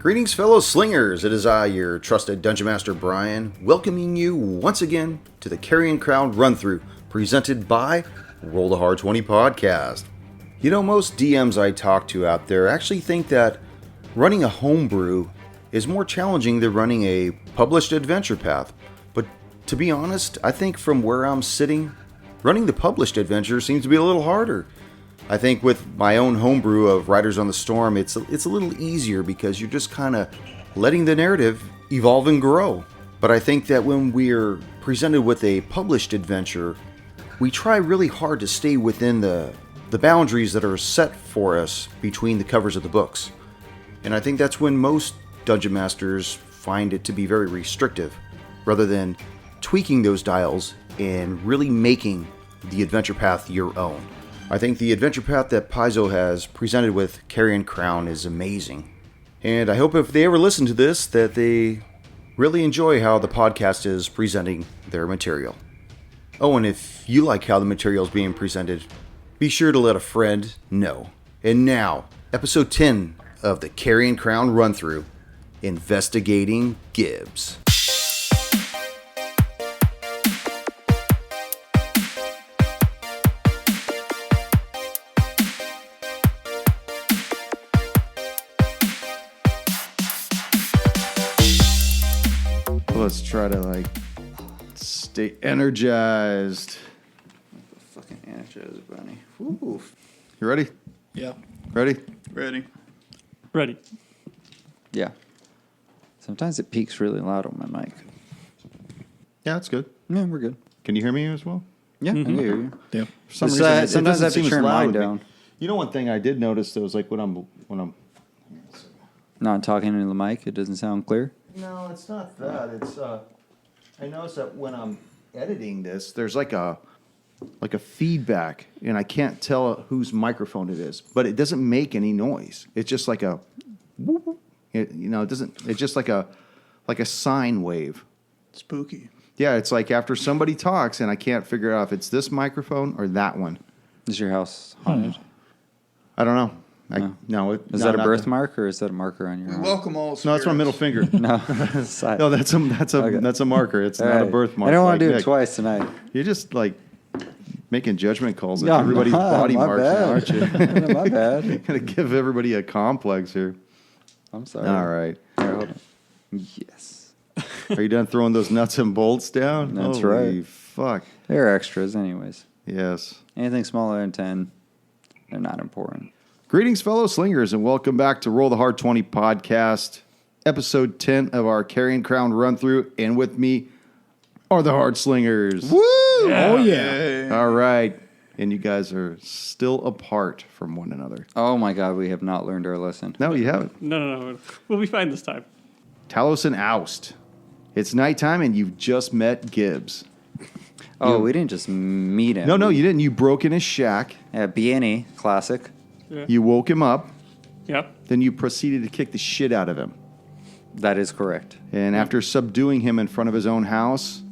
Greetings, fellow slingers. It is I, your trusted Dungeon Master Brian, welcoming you once again to the Carrion Crowd Run-Through, presented by Roll the Hard 20 podcast. You know, most DMs I talk to out there actually think that running a homebrew is more challenging than running a published adventure path. But to be honest, I think from where I'm sitting, running the published adventure seems to be a little harder. I think with my own homebrew of Riders on the Storm, it's a little easier because you're just kind of letting the narrative evolve and grow. But I think that when we're presented with a published adventure, we try really hard to stay within the boundaries that are set for us between the covers of the books. And I think that's when most Dungeon Masters find it to be very restrictive, rather than tweaking those dials and really making the adventure path your own. I think the adventure path that Paizo has presented with Carrion Crown is amazing. And I hope if they ever listen to this, that they really enjoy how the podcast is presenting their material. Oh, and if you like how the material is being presented, be sure to let a friend know. And now, episode 10 of the Carrion Crown Run-Through, Investigating Gibs. Let's try to stay energized. Fucking energized, bunny. Woo. You ready? Yeah. Ready? Ready. Yeah. Sometimes it peaks really loud on my mic. Yeah, that's good. Yeah, we're good. Can you hear me as well? Yeah, I can hear you. Yeah. For some It's, reason, it sometimes doesn't I have to seem as turn loud mine with me. down. You know, one thing I did notice though is when I'm. Not talking into the mic, it doesn't sound clear. No, it's not that. It's I notice that when I'm editing this, there's like a feedback, and I can't tell whose microphone it is, but it doesn't make any noise. It's just like a, it doesn't. It's just like a sine wave. Spooky. Yeah, it's like after somebody talks, and I can't figure out if it's this microphone or that one. Is your house haunted? I don't know. No. Is that a birthmark or is that a marker on your arm? Welcome all. No, that's my middle finger. No. No, that's a marker. It's not a birthmark. I don't want to do Nick. it twice tonight. You're just making judgment calls No, at everybody's body my marks, bad. aren't you? My bad. You're gonna give everybody a complex here. I'm sorry. All right. Here, hold on. Yes. Are you done throwing those nuts and bolts down? That's Holy right. Fuck. They're extras anyways. Yes. Anything smaller than 10, they're not important. Greetings, fellow slingers, and welcome back to Roll the Hard 20 podcast, episode 10 of our Carrion Crown run-through, and with me are the Hard Slingers. Woo! Yeah. Oh, yeah. All right. And you guys are still apart from one another. Oh my God, we have not learned our lesson. No, you haven't. No. We'll be fine this time. Talos and Oust. It's nighttime, and you've just met Gibs. Oh, we didn't just meet him. No, you didn't. You broke in his shack. At BNE, classic. Yeah. You woke him up. Yep. Then you proceeded to kick the shit out of him. That is correct. And after subduing him in front of his own house,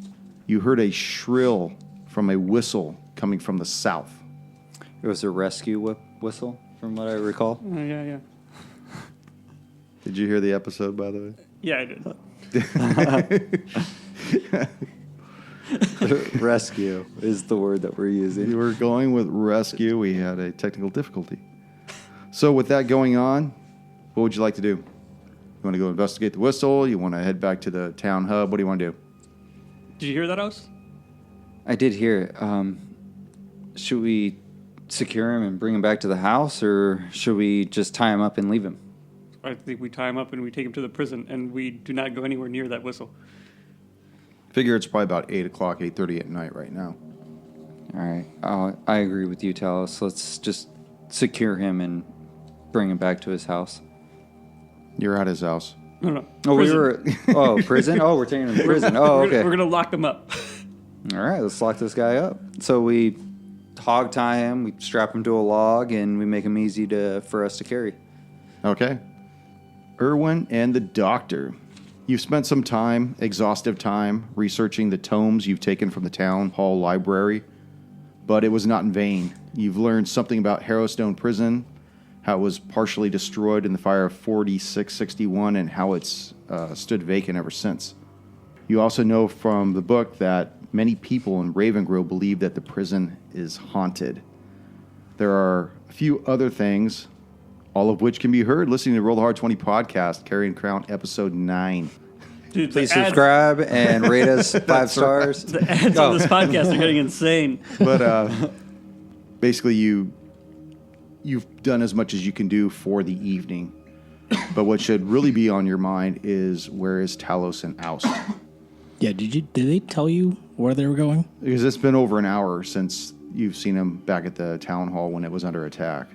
you heard a shrill from a whistle coming from the south. It was a rescue whistle, from what I recall. Yeah. Did you hear the episode, by the way? Yeah, I did. Rescue is the word that we're using. You were going with rescue. We had a technical difficulty. So with that going on, what would you like to do? You want to go investigate the whistle? You want to head back to the town hub? What do you want to do? Did you hear that, Oust? I did hear it. Should we secure him and bring him back to the house, or should we just tie him up and leave him? I think we tie him up and we take him to the prison, and we do not go anywhere near that whistle. Figure it's probably about 8 o'clock, 8:30 at night right now. All right. I agree with you, Talos. Let's just secure him and bring him back to his house. You're at his house. No. Oh, Prison. Prison? Oh, we're taking him to prison. Oh, okay. We're gonna lock them up. All right, let's lock this guy up. So we hog tie him, we strap him to a log, and we make him easy for us to carry. Okay. Irwin and the doctor. You've spent some time, exhaustive time, researching the tomes you've taken from the town hall library, but it was not in vain. You've learned something about Harrowstone Prison, how it was partially destroyed in the fire of 4661, and how it's stood vacant ever since. You also know from the book that many people in Ravengro believe that the prison is haunted. There are a few other things, all of which can be heard listening to Roll the Hard 20 podcast, Carrion Crown, episode 9. Dude, Please subscribe and rate us 5 stars. The ads on this podcast are getting insane. But basically, you've done as much as you can do for the evening. But what should really be on your mind is, where is Talos and Oust? Yeah, did they tell you where they were going? Because it's been over an hour since you've seen them back at the town hall when it was under attack.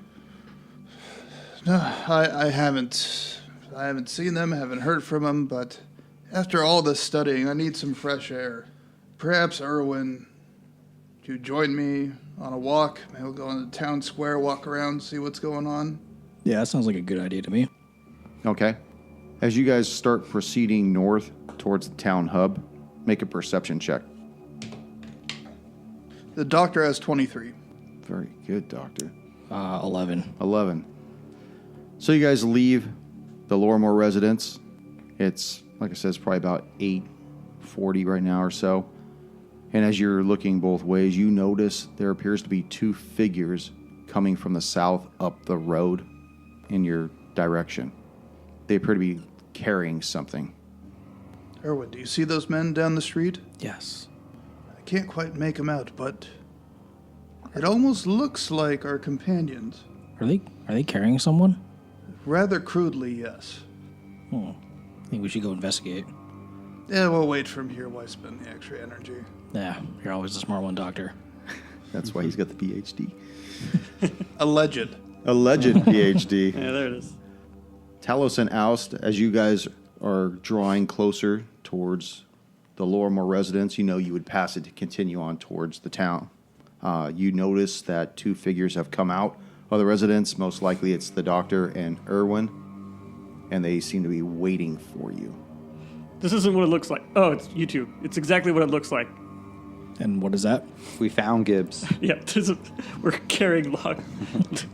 No, I haven't. I haven't seen them, haven't heard from them, but after all this studying, I need some fresh air. Perhaps, Erwin, you join me on a walk? Maybe we'll go in the town square, walk around, see what's going on. Yeah, that sounds like a good idea to me. Okay. As you guys start proceeding north towards the town hub, make a perception check. The doctor has 23. Very good, Doctor. 11. 11. So you guys leave the Lorimore residence. It's, like I said, it's probably about 8:40 right now or so. And as you're looking both ways, you notice there appears to be 2 figures coming from the south up the road in your direction. They appear to be carrying something. Erwin, do you see those men down the street? Yes. I can't quite make them out, but it almost looks like our companions. Are they carrying someone? Rather crudely, yes. I think we should go investigate. Yeah, we'll wait from here. Why spend the extra energy? Yeah, you're always the smart one, Doctor. That's why he's got the PhD. Alleged. Alleged PhD. Yeah, there it is. Talos and Oust, as you guys are drawing closer towards the Lorimore residence, you know you would pass it to continue on towards the town. You notice that 2 figures have come out of the residence. Most likely it's the Doctor and Erwin, and they seem to be waiting for you. This isn't what it looks like. Oh, it's you two. It's exactly what it looks like. And what is that? We found Gibs. Yeah, we're carrying log.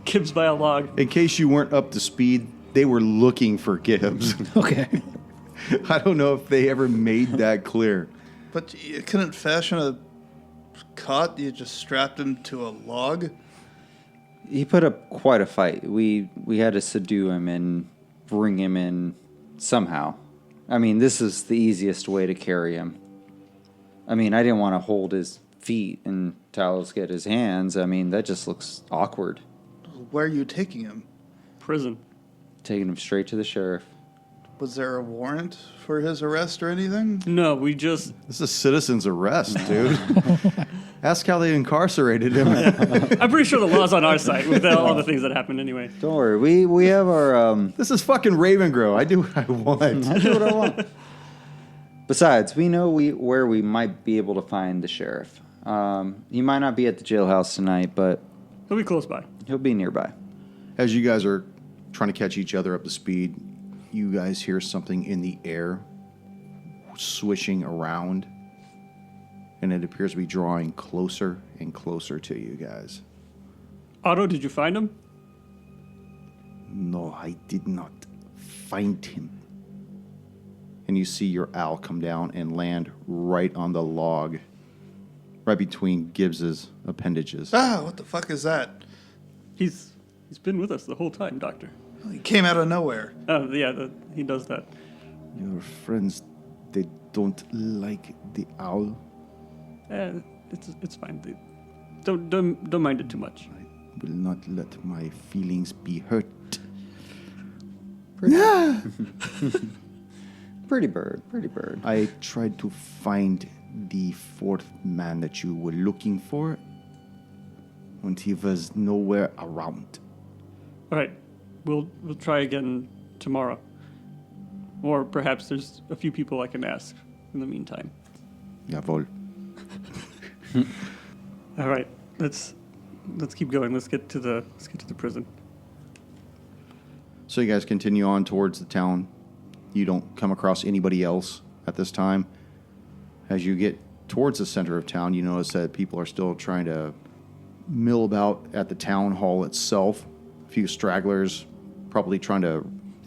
Gibbs by a log. In case you weren't up to speed, they were looking for Gibbs. Okay. I don't know if they ever made that clear. But you couldn't fashion a cot? You just strapped him to a log? He put up quite a fight. We had to subdue him and bring him in somehow. I mean, this is the easiest way to carry him. I mean, I didn't want to hold his feet and Talos get his hands. I mean, that just looks awkward. Where are you taking him? Prison. Taking him straight to the sheriff. Was there a warrant for his arrest or anything? No, we just... This is a citizen's arrest, dude. Ask how they incarcerated him. I'm pretty sure the law's on our side with all the things that happened anyway. Don't worry, we have our... This is fucking Ravengro. I do what I want. I do what I want. Besides, we know where we might be able to find the sheriff. He might not be at the jailhouse tonight, but... He'll be close by. He'll be nearby. As you guys are trying to catch each other up to speed, you guys hear something in the air swishing around, and it appears to be drawing closer and closer to you guys. Otto, did you find him? No, I did not find him. And you see your owl come down and land right on the log, right between Gibbs's appendages. Ah, what the fuck is that? He's been with us the whole time, Doctor. He came out of nowhere. Oh, yeah, he does that. Your friends, they don't like the owl. It's fine. Don't mind it too much. I will not let my feelings be hurt. Pretty bird. I tried to find the 4th man that you were looking for, and he was nowhere around. All right, we'll try again tomorrow, or perhaps there's a few people I can ask in the meantime. Jawohl. All right, let's keep going. Let's get to the prison. So you guys continue on towards the town. You don't come across anybody else at this time. As you get towards the center of town, you notice that people are still trying to mill about at the town hall itself. few stragglers, probably trying to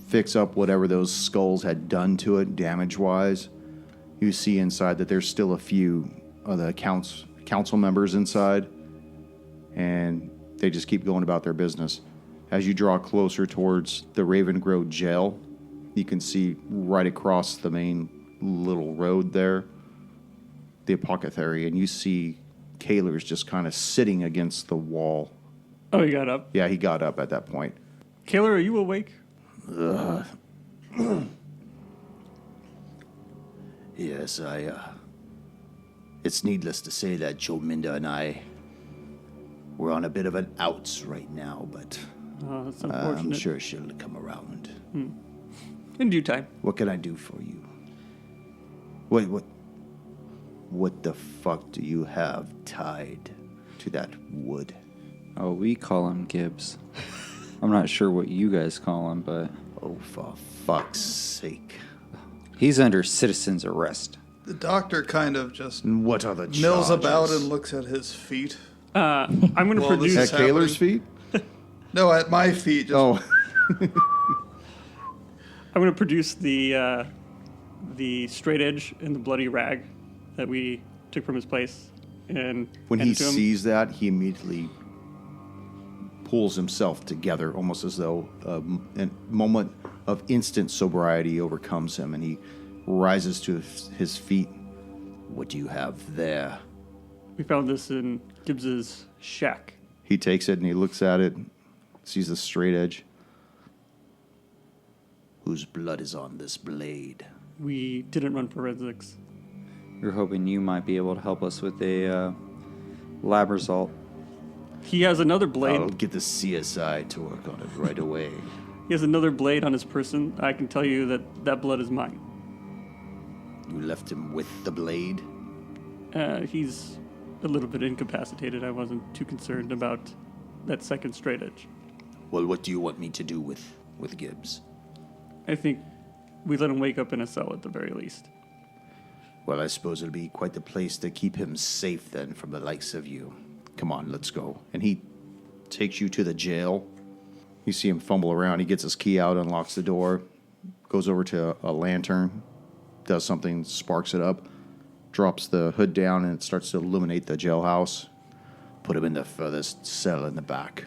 fix up whatever those skulls had done to it damage-wise. You see inside that there's still a few of the council members inside, and they just keep going about their business. As you draw closer towards the Ravengro jail, you can see right across the main little road there, the apothecary, and you see Kaler's just kind of sitting against the wall. Oh, he got up. Yeah, he got up at that point. Kaler, are you awake? Yes, it's needless to say that Jominda and I, we're on a bit of an outs right now, but That's unfortunate. I'm sure she'll come around. In due time. What can I do for you? Wait, what the fuck do you have tied to that wood? Oh, we call him Gibs. I'm not sure what you guys call him, but Oh, for fuck's sake. he's under citizen's arrest. The doctor kind of just And what are the mills about charges? and looks at his feet. I'm going to Well, this produce. At is Kaler's feet? No, at my feet. Just, Oh, I'm going to produce the straight edge and the bloody rag that we took from his place, and when hand he it to him. sees that, he immediately pulls himself together, almost as though a moment of instant sobriety overcomes him, and he rises to his feet. What do you have there? We found this in Gibbs's shack. He takes it and he looks at it, sees the straight edge. Whose blood is on this blade? We didn't run forensics. We were hoping you might be able to help us with a lab result. He has another blade. I'll get the CSI to work on it right away. He has another blade on his person. I can tell you that that blood is mine. You left him with the blade? He's a little bit incapacitated. I wasn't too concerned about that second straight edge. Well, what do you want me to do with Gibbs? I think we let him wake up in a cell at the very least. Well, I suppose it'll be quite the place to keep him safe then from the likes of you. Come on, let's go. And he takes you to the jail. You see him fumble around. He gets his key out, unlocks the door, goes over to a lantern, does something, sparks it up, drops the hood down, and it starts to illuminate the jailhouse. Put him in the furthest cell in the back.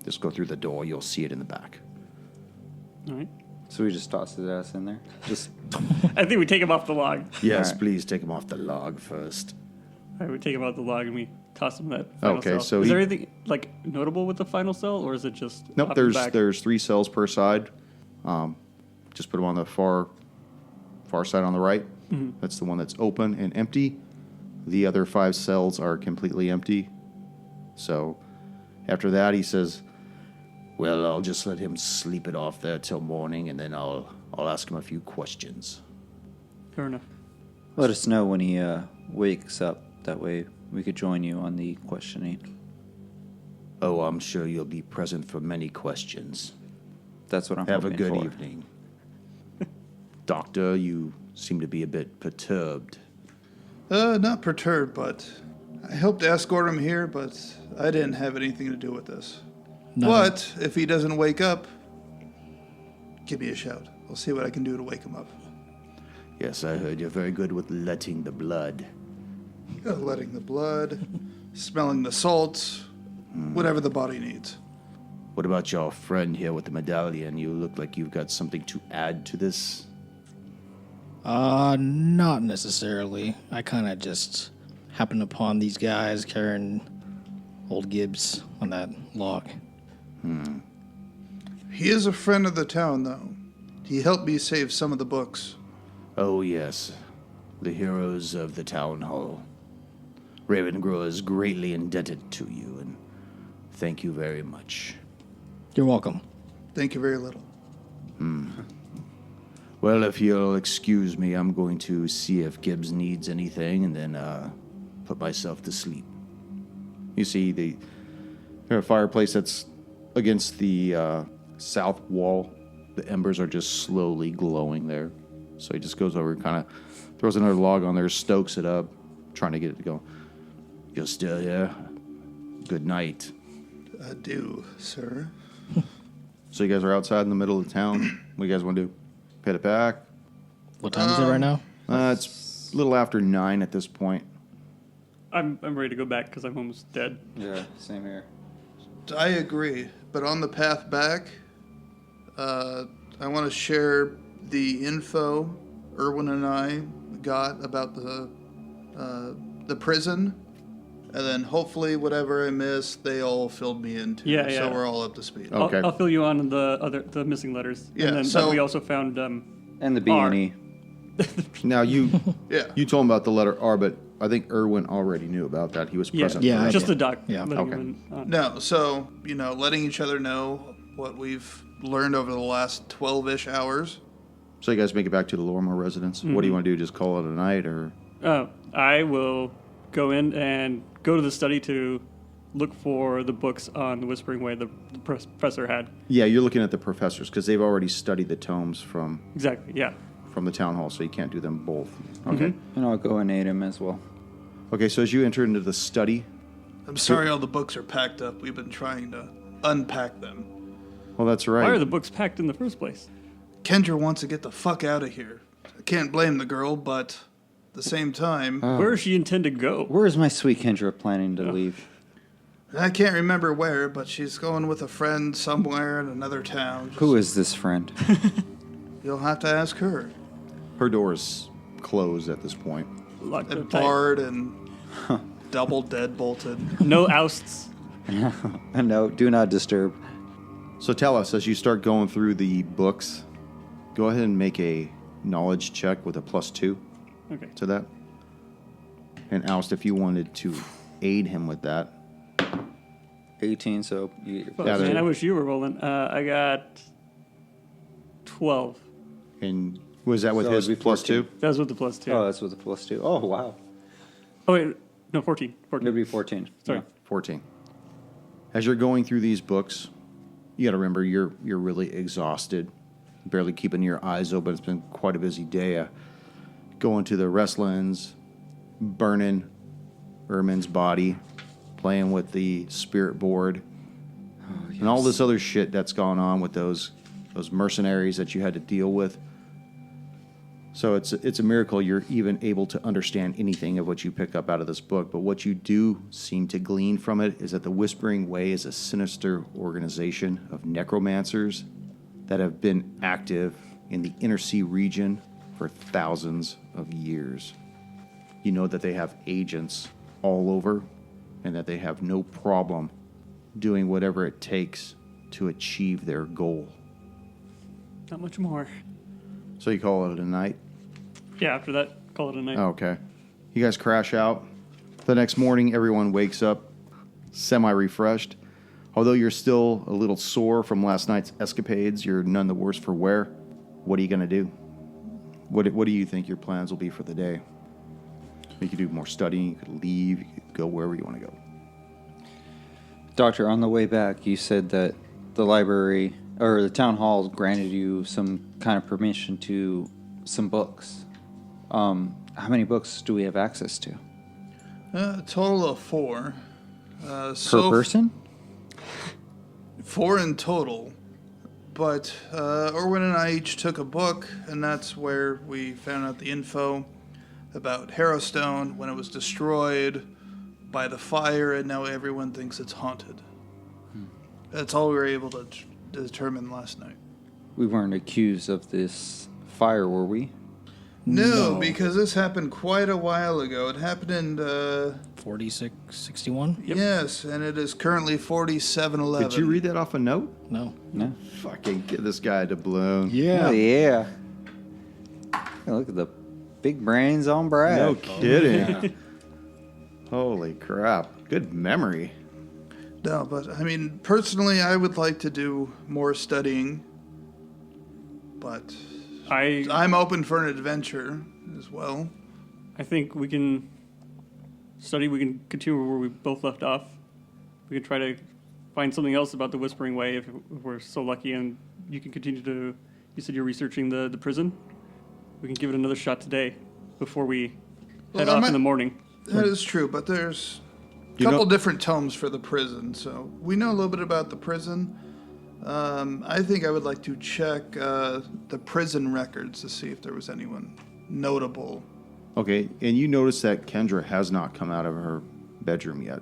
Just go through the door. You'll see it in the back. All right. So we just toss his ass in there. Just I think we take him off the log. Yes, All right. please take him off the log first. All right, we take him off the log and we toss him in that final Okay, cell. so is he- there anything like notable with the final cell, or is it just Nope, off the there's back? there's 3 cells per side. Just put them on the far side on the right. That's the one that's open and empty. The other 5 cells are completely empty. So after that, he says, Well, I'll just let him sleep it off there till morning, and then I'll ask him a few questions. Fair enough. let us know when he wakes up. That way we could join you on the questioning. Oh, I'm sure you'll be present for many questions. That's what I'm Have a hoping good for. evening. Doctor, you seem to be a bit Perturbed. Not perturbed, but I helped escort him here, but I didn't have anything to do with this. No. But if he doesn't wake up, give me a shout. I'll see what I can do to wake him up. Yes, I heard you're very good with letting the blood. Letting the blood, smelling the salts, whatever the body needs. What about your friend here with the medallion? You look like you've got something to add to this. Not necessarily. I kind of just happened upon these guys carrying old Gibbs on that log. He is a friend of the town, though. He helped me save some of the books. Oh, yes. The heroes of the town hall. Ravengro is greatly indebted to you, and thank you very much. You're welcome. Thank you very little. Well, if you'll excuse me, I'm going to see if Gibbs needs anything, and then put myself to sleep. You see the fireplace that's against the south wall. The embers are just slowly glowing there. So he just goes over and kind of throws another log on there, stokes it up, trying to get it to go. You're still here? Good night. Adieu, sir. So you guys are outside in the middle of the town. What do you guys want to do? Head it back? What time is it right now? It's a little after 9 at this point. I'm ready to go back because I'm almost dead. Yeah, same here. I agree, but on the path back, I want to share the info Erwin and I got about the prison, and then hopefully whatever I missed, they all filled me in too. Yeah. So we're all up to speed. Oh. Okay. I'll fill you on the missing letters. Yeah, And then so- we also found And the R. B&E. Now, you Yeah. you told him about the letter R, but I think Erwin already knew about that. He was present. Yeah, for I that. just did. the doc. Yeah. letting Okay. you in on. No, so, letting each other know what we've learned over the last 12-ish hours. So you guys make it back to the Lorimer residence. What do you want to do? Just call it a night, or I will go in and go to the study to look for the books on the Whispering Way the professor had. yeah, you're looking at the professors because they've already studied the tomes from Exactly. Yeah. the town hall, so you can't do them both. Okay. And I'll go and aid him as well. Okay. So as you enter into the study, I'm sorry all the books are packed up. We've been trying to unpack them. well, that's right. Why are the books packed in the first place? Kendra wants to get the fuck out of here. I can't blame the girl, but at the same time, Where does she intend to go? Where is my sweet Kendra planning to leave? I can't remember where, but she's going with a friend somewhere in another town. Who is this friend? You'll have to ask her. Her door's closed at this point. Locked And up tight. barred and double deadbolted. No ousts. No, do not disturb. So tell us, as you start going through the books, go ahead and make a knowledge check with a +2 Okay. to that. And Oust, if you wanted to aid him with that. 18, so you Fuck, Yeah, man, they- I wish you were rolling. I got 12. And was that with So his it'd be +2? That was with the +2. Oh, that's with a +2. Oh, wow. Oh, wait. No, 14. 14. It'd be 14. Sorry. Yeah. 14. As you're going through these books, you got to remember you're really exhausted, barely keeping your eyes open. It's been quite a busy day. Going to the wrestlings, burning Ermin's body, playing with the spirit board, and all this other shit that's gone on with those mercenaries that you had to deal with. So it's a miracle you're even able to understand anything of what you pick up out of this book. But what you do seem to glean from it is that the Whispering Way is a sinister organization of necromancers that have been active in the Inner Sea region for thousands of years. You know that they have agents all over and that they have no problem doing whatever it takes to achieve their goal. Not much more. So you call it a night? Yeah, after that, call it a night. Oh, okay. You guys crash out. The next morning, everyone wakes up semi-refreshed. Although you're still a little sore from last night's escapades, you're none the worse for wear. What are you going to do? What do you think your plans will be for the day? You could do more studying, you could leave, you could go wherever you want to go. Doctor, on the way back, you said that the library or the town hall granted you some kind of permission to some books. How many books do we have access to? A total of 4. Per So person? 4 in total. But Erwin and I each took a book, and that's where we found out the info about Harrowstone when it was destroyed by the fire, and now everyone thinks it's haunted. That's all we were able to determine last night. We weren't accused of this fire, were we? No, because this happened quite a while ago. It happened in, 4661? yes, and it is currently 4711. Did you read that off a note? No. No. Fucking get this guy to bloom. Oh, yeah. Hey, look at the big brains on Brad. No kidding. Holy crap. Good memory. No, but I mean, personally, I would like to do more studying, but I'm open for an adventure as well. I think we can study. We can continue where we both left off. We can try to find something else about the Whispering Way if we're so lucky, and you can continue to. You said you're researching the prison. We can give it another shot today before we head off in the morning. That is true, but there's a You couple know- different tomes for the prison, so we know a little bit about the prison. I think I would like to check the prison records to see if there was anyone notable. Okay, and you notice that Kendra has not come out of her bedroom yet.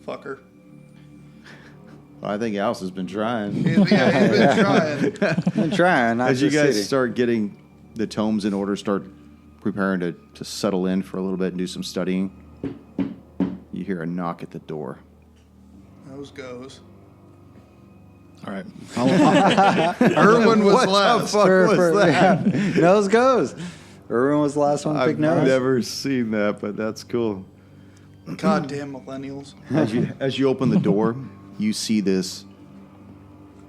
Fucker. I think Alice has been trying. He's been trying. I'm trying. Not As you just guys sitting. start getting the tomes in order, start preparing to settle in for a little bit and do some studying, you hear a knock at the door. Those goes. All right. Erwin was last. Nose goes. Erwin was the last one to pick I've nose. never seen that, but that's cool. Goddamn millennials. As you open the door, you see this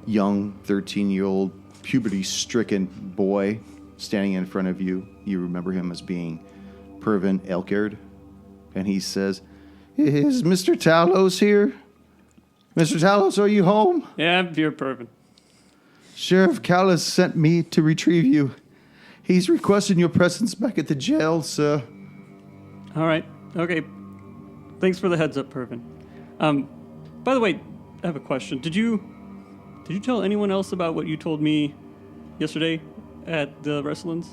young 13-year-old puberty-stricken boy standing in front of you. You remember him as being Pervin Elkard. And he says, "Is Mr. Talos here? Mr. Talos, are you home? Yeah, you're perfect. Sheriff Callis sent me to retrieve you. He's requesting your presence back at the jail, sir." All right. Okay. Thanks for the heads up, Pervin. By the way, I have a question. Did you tell anyone else about what you told me yesterday at the Wrestlin's?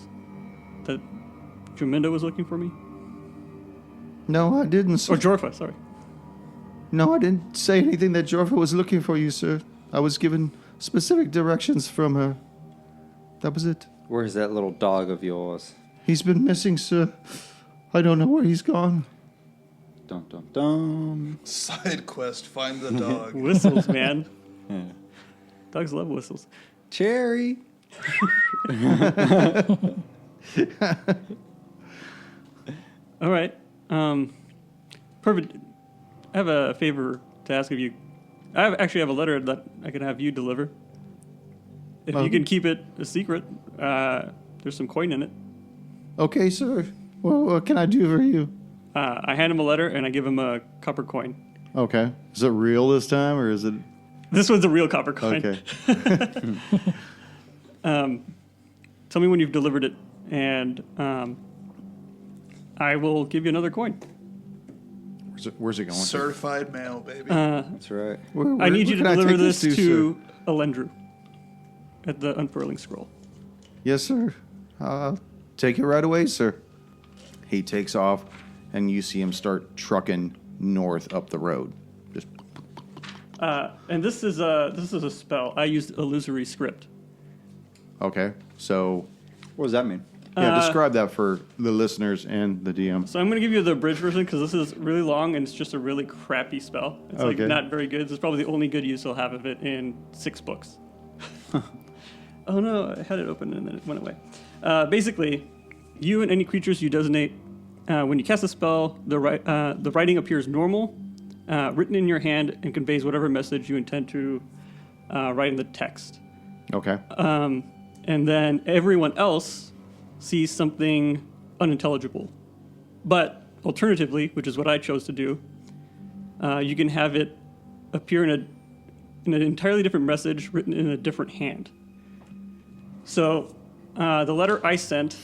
That Drumindo was looking for me? No, I didn't, sir. Or Jorfa, sorry. No, I didn't say anything that Jorfa was looking for you, sir. I was given specific directions from her. That was it. Where's that little dog of yours? He's been missing, sir. I don't know where he's gone. Dum dum dum. Side quest, find the dog. Whistles, man. Dogs love whistles. Cherry. All right. Perfect. I have a favor to ask of you. I actually have a letter that I can have you deliver. If you can keep it a secret, there's some coin in it. Okay, sir. Well, what can I do for you? I hand him a letter and I give him a copper coin. Okay. Is it real this time, or is it... This one's a real copper coin. Okay. Tell me when you've delivered it, and I will give you another coin. Where's it going? Certified mail, baby. That's right. I need you to can I deliver take this sir? to Elendru at the Unfurling Scroll. Yes, sir. I'll take it right away, sir. He takes off, and you see him start trucking north up the road. Just And this is a spell. I used illusory script. okay. So, What does that mean? yeah, describe that for the listeners and the DM. So I'm going to give you the abridged version because this is really long and it's just a really crappy spell. It's like Okay. not very good. This is probably the only good use I'll have of it in 6 books. Oh no, I had it open and then it went away. Basically, you and any creatures you designate, when you cast a spell, the writing appears normal, written in your hand, and conveys whatever message you intend to write in the text. Okay. And then everyone else sees something unintelligible. But alternatively, which is what I chose to do, you can have it appear in an entirely different message written in a different hand. So the letter I sent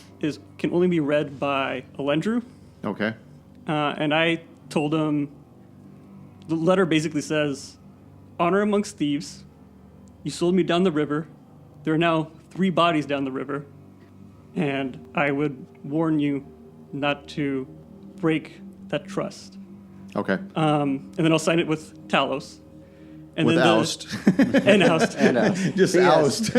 can only be read by Elendru, Okay. and I told him the letter basically says, "Honor amongst thieves. You sold me down the river. There are now 3 bodies down the river. And I would warn you not to break that trust." Okay. And then I'll sign it with Talos. And With then oust. And oust. Just Yes. oust.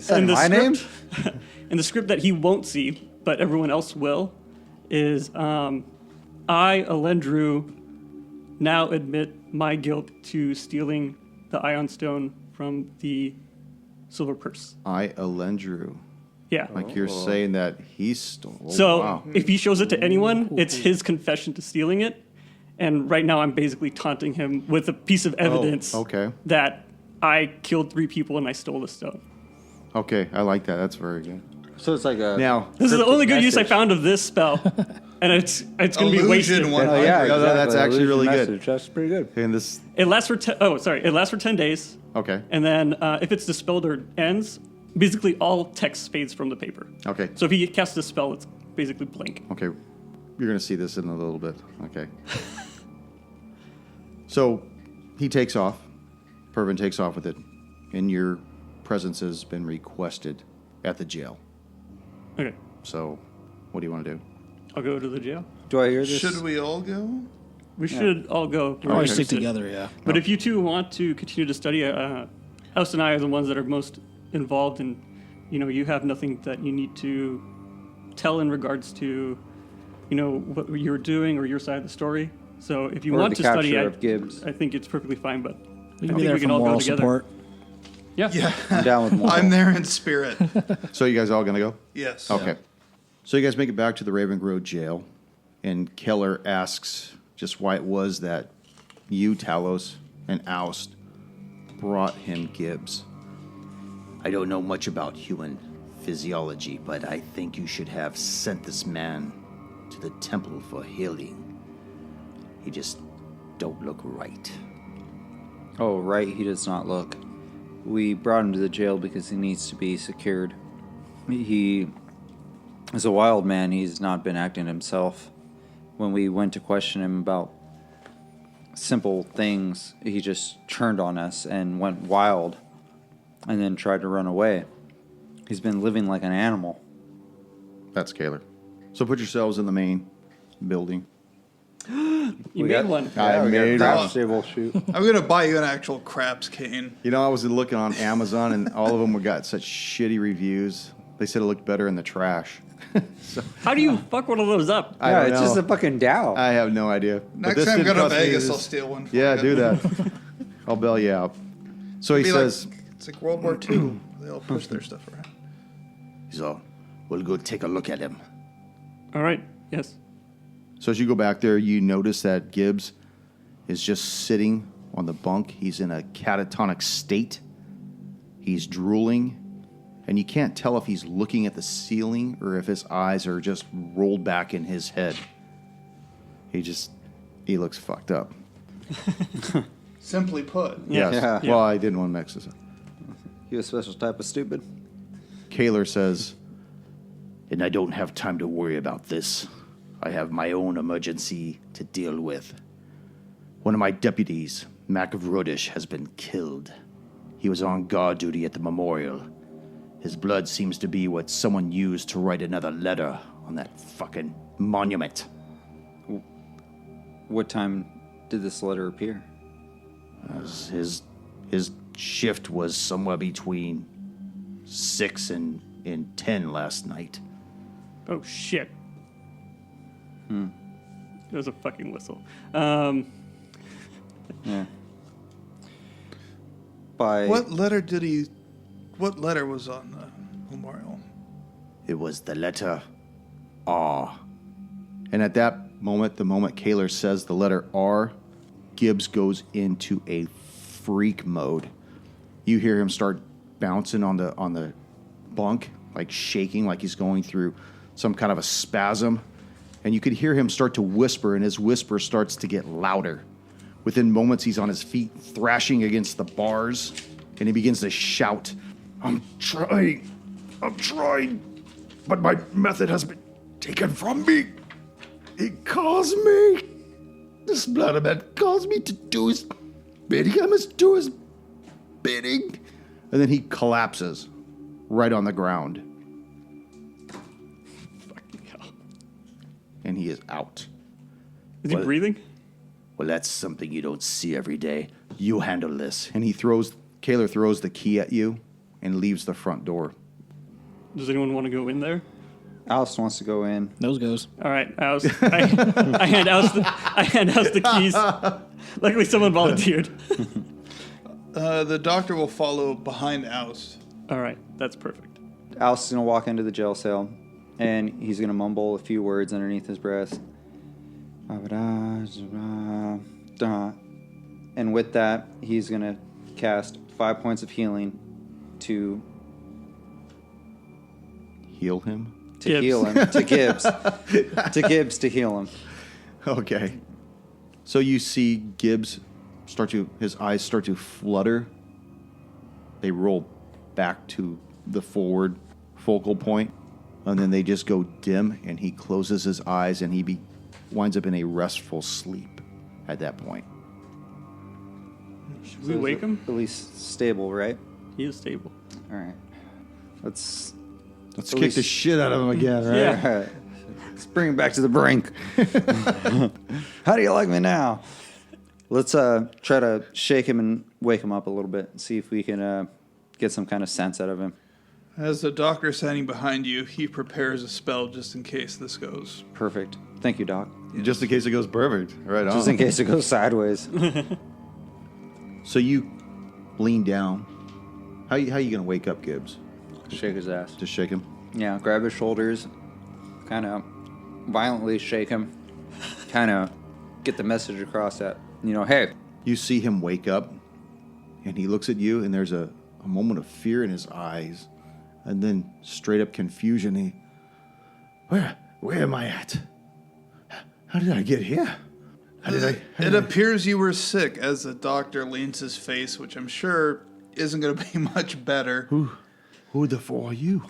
And the my name? script, and the script that he won't see, but everyone else will, is I, Elendru, now admit my guilt to stealing the Ion Stone from the Silver Purse. I, Elendru. Yeah. Like you're saying that he stole. Oh, So wow. if he shows it to anyone, it's his confession to stealing it. And right now I'm basically taunting him with a piece of evidence okay. that I killed 3 people and I stole the stone. Okay, I like that. That's very good. So it's like a. Now, This is the only good use I message. found of this spell. And it's going to be Illusion wasted. 100. Oh yeah, No, that's exactly. actually really Illusion good. message. That's pretty good. and this. It lasts for it lasts for 10 days. Okay. And then if it's dispelled or ends, basically all text fades from the paper. Okay. So if he casts a spell, it's basically blank. Okay. You're going to see this in a little bit. Okay. So he takes off. Pervin takes off with it. and your presence has been requested at the jail. Okay, So, what do you want to do? I'll go to the jail. Do I hear this? Should we all go? We should all go. We're Probably stick interested. together, yeah. But if you two want to continue to study, House and I are the ones that are most involved, and you have nothing that you need to tell in regards to, what you're doing or your side of the story. So if you Or want the to study, capture of Gibbs. I think it's perfectly fine. But We I can be think there we for can all go moral together. support. Yeah. Yeah. I'm down with moral. I'm there in spirit. So, you guys all going to go? Yes. Okay. So, you guys make it back to the Ravengro jail, and Keller asks just why it was that you, Talos, and Oust brought him Gibbs. I don't know much about human physiology, but I think you should have sent this man to the temple for healing. He just don't look right. Oh, right, he does not look. We brought him to the jail because he needs to be secured. He is a wild man. He's not been acting himself. When we went to question him about simple things, he just turned on us and went wild and then tried to run away. He's been living like an animal. That's Keller. So, put yourselves in the main building. You made one. I made Craft one. stable shoot. I'm gonna buy you an actual craps cane. You know, I was looking on Amazon, and all of them got such shitty reviews. They said it looked better in the trash. How do you fuck one of those up? I Yeah, don't it's know. just a fucking Dow. I have no idea. But Next this time I didn't go to cost me Vegas, this- I'll steal one. For Yeah, you. do that. I'll bail you out. So he Be says, like, it's like World War II. They all push their stuff around. So, we'll go take a look at him. All right. Yes. so as you go back there, you notice that Gibbs is just sitting on the bunk. He's in a catatonic state. He's drooling, and you can't tell if he's looking at the ceiling or if his eyes are just rolled back in his head. He looks fucked up. Simply put. Yes. Yeah. Well, I didn't want to mix this up. You a special type of stupid? Kaler says, And I don't have time to worry about this. I have my own emergency to deal with. One of my deputies, Mac of Rodish, has been killed. He was on guard duty at the memorial. His blood seems to be what someone used to write another letter on that fucking monument. What time did this letter appear? His shift was somewhere between 6 and 10 last night. Oh shit. It was a fucking whistle. Yeah. By What letter was on the memorial? It was the letter R. and at that moment, the moment Kaler says the letter R, Gibbs goes into a freak mode. You hear him start bouncing on the bunk, like shaking, like he's going through some kind of a spasm. And you could hear him start to whisper, and his whisper starts to get louder. Within moments, he's on his feet, thrashing against the bars, and he begins to shout, I'm trying, but my method has been taken from me. He calls me. This blood man calls me to do his bidding. I must do his bidding. And then he collapses right on the ground, Fucking hell. and he is out. Is he What? breathing? Well, that's something you don't see every day. You handle this. And Kaler throws the key at you and leaves the front door. Does anyone want to go in there? Alice wants to go in. Nose goes. All right, I hand Alice the keys. Luckily, someone volunteered. The doctor will follow behind Oust. All right, that's perfect. Alice is gonna walk into the jail cell, and he's gonna mumble a few words underneath his breath. And with that, he's gonna cast 5 points of healing to Heal him? Gibbs. heal him to Gibbs to heal him. Okay. So you see Gibbs his eyes start to flutter. They roll back to the forward focal point, and then they just go dim, and he closes his eyes, and he winds up in a restful sleep at that point. Should we wake him? At least stable, right? He is stable. All right. Let's kick the shit out of him again, right? Yeah. all right. Let's bring him back to the brink. How do you like me now? Let's try to shake him and wake him up a little bit and see if we can get some kind of sense out of him. As the doctor standing behind you, he prepares a spell just in case this goes. Perfect. Thank you, Doc. Just in case it goes perfect. Right on. Just in case it goes sideways. So you lean down. How you going to wake up Gibbs? Shake his ass. Just shake him? Yeah, grab his shoulders, kind of violently shake him, kind of get the message across that, hey. You see him wake up, and he looks at you, and there's a moment of fear in his eyes, and then straight up confusion. Where am I at? How did I get here? It appears you were sick as the doctor leans his face, which I'm sure isn't going to be much better. Who the fuck are you?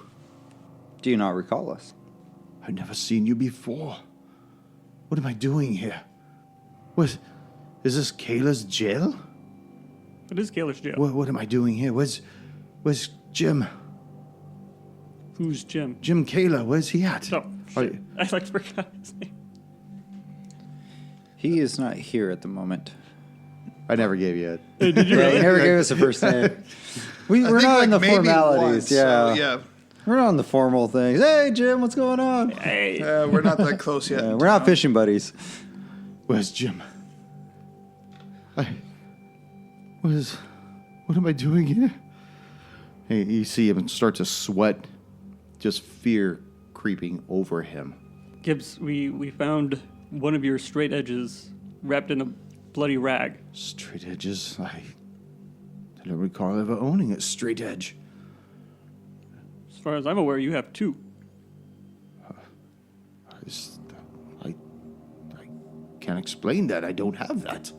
Do you not recall us? I've never seen you before. What am I doing here? Is this Kayla's jail? It is Kayla's jail. What am I doing here? Where's Jim? Who's Jim? Jim Kayla, where's he at? Oh, shit. I forgot his name. He is not here at the moment. I never gave you it. Hey, did you Yeah, really? he never gave us a first name. We're I not think, in the maybe formalities. once, Yeah. so, yeah. We're not on the formal things. Hey, Jim, what's going on? Hey. We're not that close yet. We're not fishing buddies. Where's Jim? What am I doing here? Hey, you see him start to sweat, just fear creeping over him. Gibbs, we found one of your straight edges wrapped in a bloody rag. Straight edges. I don't recall ever owning a straight edge. As far as I'm aware, you have two. I can't explain that. I don't have that.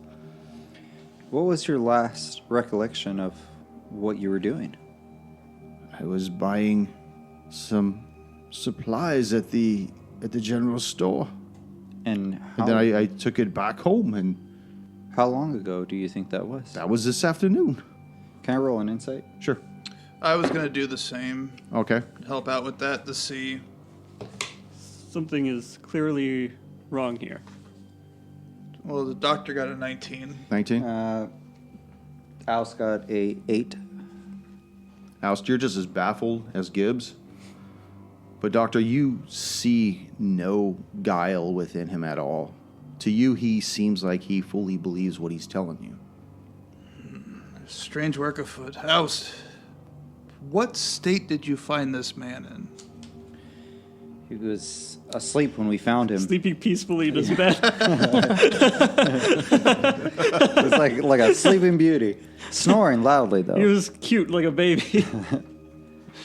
What was your last recollection of what you were doing? I was buying some supplies at the general store. And And then I took it back home, and how long ago do you think that was? that was this afternoon. Can I roll an insight? Sure. I was going to do the same, Okay. help out with that to see. Something is clearly wrong here. Well, the doctor got a 19. 19. Al's got a 8. Alice, you're just as baffled as Gibbs. But, Doctor, you see no guile within him at all. To you, he seems like he fully believes what he's telling you. Strange work afoot. House, what state did you find this man in? He was asleep when we found him. Sleeping peacefully in his bed. It's like a sleeping beauty. Snoring loudly, though. He was cute like a baby.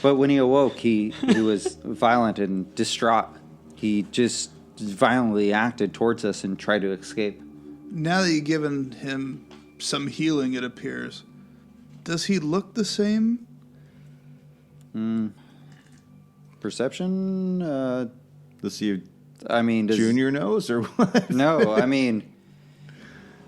But when he awoke, he was violent and distraught. He just violently acted towards us and tried to escape. Now that you've given him some healing, it appears, does he look the same? Perception? Let's see, I mean, does... Junior knows or what? No, I mean...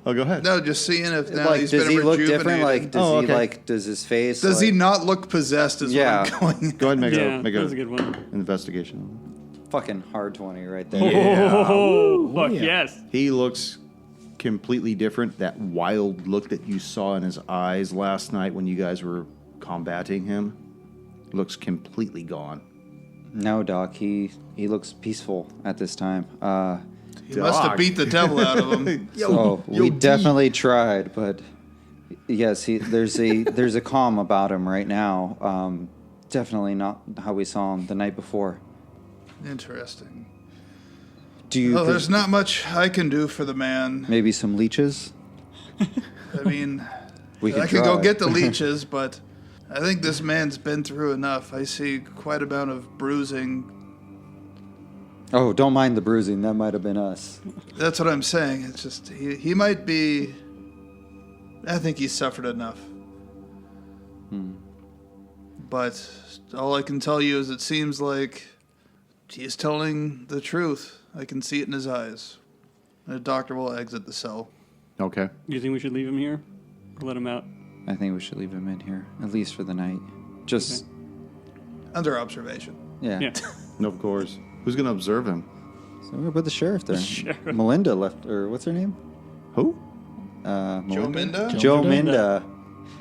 Oh, go ahead. No, just seeing if now like, he's does been he look rejuvenated. different? Like, does Oh, he, okay. like, does his face... Does like, he not look possessed is Yeah. what I'm going Go ahead and yeah, make that was a a good one. investigation. Fucking hard 20 right there. Oh, fuck yeah. yes. He looks completely different. That wild look that you saw in his eyes last night when you guys were combating him looks completely gone. No, Doc, he looks peaceful at this time. He must have beat the devil out of him. So we definitely tried, but yes, there's a calm about him right now. Definitely not how we saw him the night before. Interesting. Do you Well, think there's not much I can do for the man. maybe some leeches? I mean, We I could could go try. get the leeches, but I think this man's been through enough. I see quite a amount of bruising. Oh, don't mind the bruising. That might have been us. That's what I'm saying. It's just, he might be... I think he's suffered enough. But all I can tell you is it seems like he's telling the truth. I can see it in his eyes. The doctor will exit the cell. Okay. Do you think we should leave him here? Or let him out? I think we should leave him in here, at least for the night. Just, Under observation. yeah. Yeah. Of course. Who's going to observe him? So we're going to put the sheriff there. Sheriff. Melinda left, or what's her name? Who? Joe Minda? Joe Minda.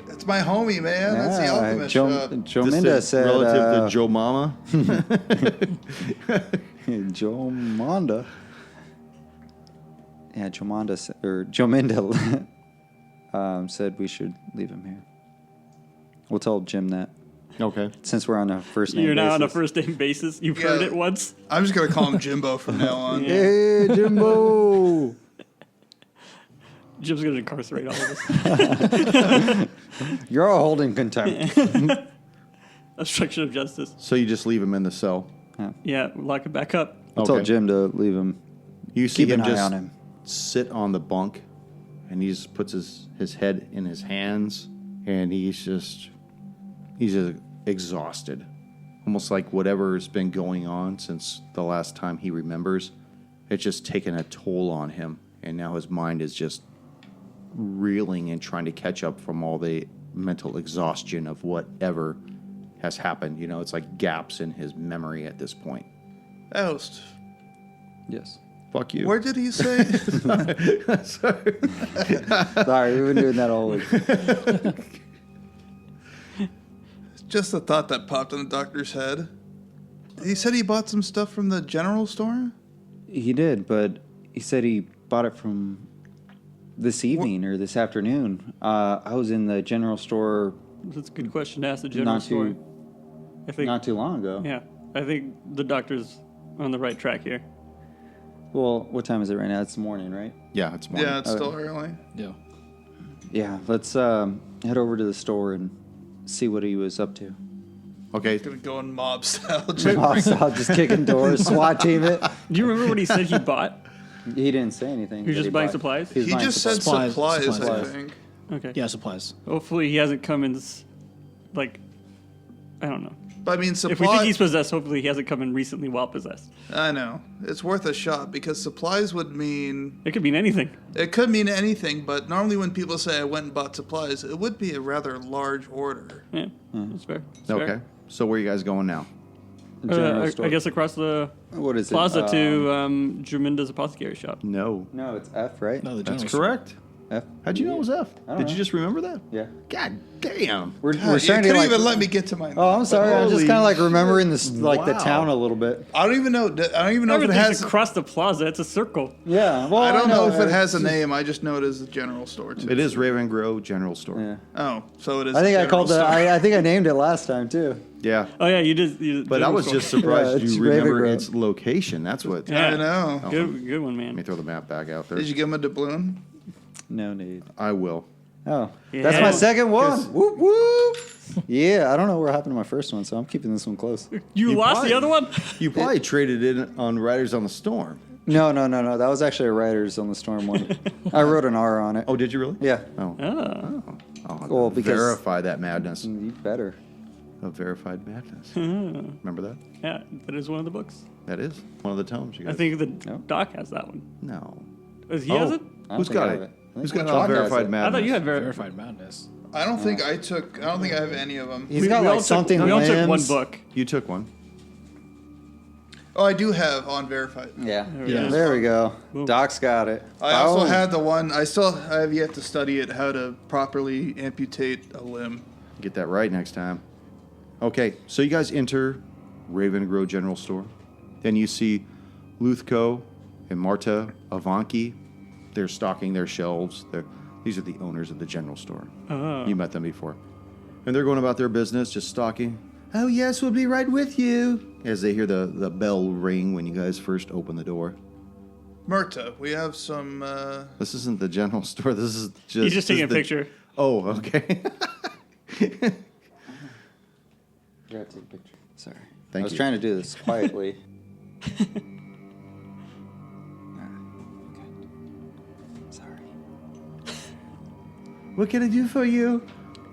That's my homie, man. That's the ultimate shot. Joe This Minda is said... relative to Joe Mama. Joe Monda. Yeah, Joe Minda said we should leave him here. We'll tell Jim that. Okay. Since we're on a first name You're now on a basis. first name basis. You've Yeah. heard it once. I'm just going to call him Jimbo from now on. Hey, Jimbo! Jim's going to incarcerate all of us. You're all holding contempt. Obstruction of justice. So you just leave him in the cell. Yeah, lock it back up. I told Jim to leave him. You see Keep him an eye just on him. sit on the bunk, and he just puts his head in his hands, and he's just exhausted. Almost like whatever's been going on since the last time he remembers, it's just taken a toll on him, and now his mind is just reeling and trying to catch up from all the mental exhaustion of whatever has happened. You know, it's like gaps in his memory at this point. Oust. Yes. Fuck you. Where did he say? Sorry, we've been doing that all week. Just a thought that popped in the doctor's head. He said he bought some stuff from the general store? He did, but he said he bought it from this evening or this afternoon. I was in the general store That's a good question to ask the general not store. too I think, not too long ago. yeah, I think the doctor's on the right track here. Well, what time is it right now? It's morning, right? Yeah, it's morning. Yeah, it's still early. Yeah. Yeah, let's head over to the store and see what he was up to. Okay. Gonna go in mob style. I'll just kicking doors, SWAT team it. Do you remember what he said he bought? He didn't say anything. You're that just he buying bought. supplies? He was He buying just said supplies. supplies, I Supplies. think. Okay. Yeah, supplies. Hopefully he hasn't come in, like, I don't know. But I mean, If we think supplies. he's possessed, hopefully he hasn't come in recently while possessed. I know. It's worth a shot because supplies would mean. It could mean anything. It could mean anything, but normally when people say I went and bought supplies, it would be a rather large order. Yeah, that's fair. That's Okay. fair. So where are you guys going now? The general I store. guess across the What is plaza it? to Jerminda's apothecary shop. No. No, it's F, right? No, the That's general store. correct. F. How'd you know it was F? I don't Did you know. just remember that? Yeah. God damn. We're God, you starting couldn't to like. even let me get to my. Oh, I'm sorry. I'm just Holy kind of like remembering this, like the Wow. town a little bit. I don't even know. I don't even know if it Everything's has. across the plaza. It's a circle. Yeah. Well, I don't know if it Eric. has a name. I just know it is the general store too. It is Ravengro General Store. Yeah. Oh, so it is. I think the I general called the. store. I think I named it last time too. Yeah. Oh yeah, you did. But I general was store. just surprised Yeah, it's you remember Ravengro. its location. That's what. Yeah. I know. Good one, Let me man. throw the map back out there. Did you give him a doubloon? No need. I will. Oh, Yeah. that's my second one. 'Cause- Whoop whoop. Yeah, I don't know what happened to my first one, so I'm keeping this one close. You lost probably- the other one. You probably traded it on Riders on the Storm. No. That was actually a Riders on the Storm one. I wrote an R on it. Oh, did you really? Yeah. Oh. Oh. I'll have Well, to because- verify that madness. You better. Of verified madness. Hmm. Remember that? Yeah, that is one of the books. That is one of the tomes. You guys. I think the No. Doc has that one. No. He has it. I don't Who's think got I have it? I Who's think got Doc has verified it. madness? I thought you had Verified madness. I don't think I took. I don't think I have any of them. He's We got all like took- something We all took one limbs. book. You took one. Oh, I do have on verified. Yeah. we go. There we go. Boom. Doc's got it. I also Oh. had the one. I have yet to study it. How to properly amputate a limb. Get that right next time. Okay, so you guys enter Ravengro General Store. Then you see Luthko and Marta Avanki. They're stocking their shelves. These are the owners of the general store. Oh. You met them before. And they're going about their business, just stocking. Oh, yes, we'll be right with you. As they hear the bell ring when you guys first open the door. Murta, we have some. This isn't the general store. This is just... He's just taking a the- picture. Oh, okay. Gotta take a picture. Sorry. Thank I was you. trying to do this quietly. Sorry. What can I do for you?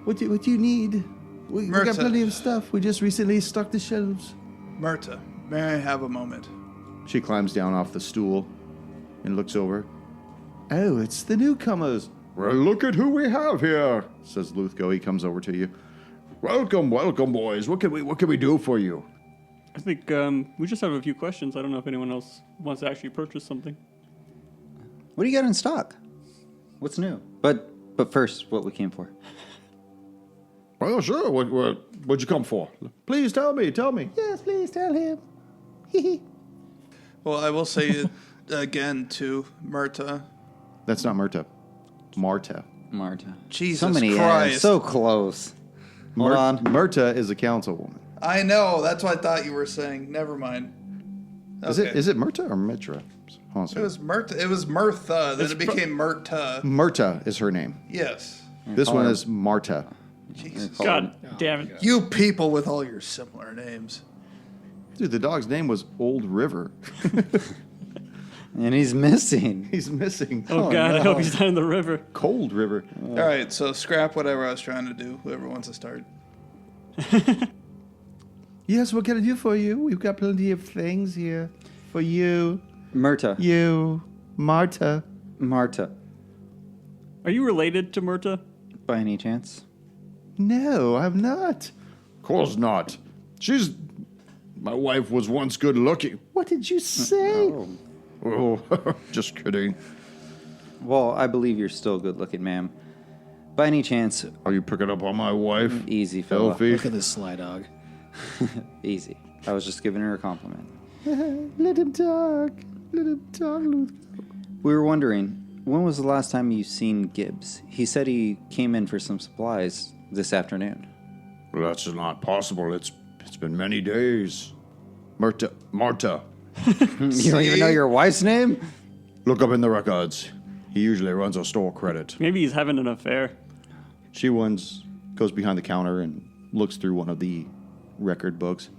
What do you need? We got Murta. plenty of stuff. We just recently stocked the shelves. Murta, may I have a moment? She climbs down off the stool and looks over. Oh, it's the newcomers. Well, look at who we have here, says Luthgo. He comes over to you. Welcome, boys. What can we do for you? I think we just have a few questions. I don't know if anyone else wants to actually purchase something. What do you got in stock? What's new? But first, what we came for. Well, sure. What'd you come for? Please tell me. Yes, please tell him. Well, I will say it again to Myrta. That's not Myrta. Marta. Jesus so many Christ. M's. So close. Hold on. Myrta is a councilwoman. I know. That's what I thought you were saying. Never mind. Okay. Is it Myrta or Mitra? Hold on a It second. was Myrta. It was Mirtha. Then it became Myrta. Myrta is her name. Yes. This one is Marta. Jesus. God damn it. You people with all your similar names. Dude, the dog's name was Old River. And he's missing. He's missing. Oh, God, no. I hope he's not in the river. Cold River. All right, so scrap whatever I was trying to do. Whoever wants to start. Yes, what can I do for you? We've got plenty of things here for you. Myrta. You, Marta. Marta. Are you related to Myrta? By any chance? No, I'm not. Of course not. My wife was once good looking. What did you say? Oh, just kidding. Well, I believe you're still good looking, ma'am. By any chance, Are you picking up on my wife? easy, fella. Elfie? Look at this sly dog. Easy. I was just giving her a compliment. Let him talk. Luke. We were wondering, when was the last time you seen Gibs? He said he came in for some supplies this afternoon. Well, that's not possible. It's been many days. Marta. You don't even know your wife's name? Look up in the records. He usually runs a store credit. Maybe he's having an affair. She goes behind the counter and looks through one of the record books.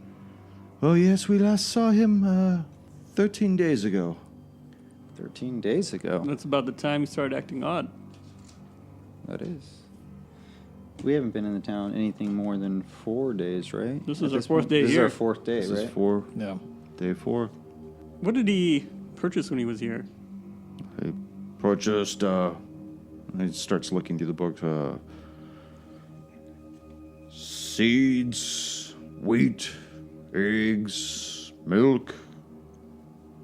Oh, yes, we last saw him 13 days ago. 13 days ago. That's about the time he started acting odd. That is. We haven't been in the town anything more than 4 days, right? This is At our fourth point? day This here. is our fourth day, This right? is Yeah. day 4. What did he purchase when he was here? He purchased, he starts looking through the book, seeds, wheat, eggs, milk,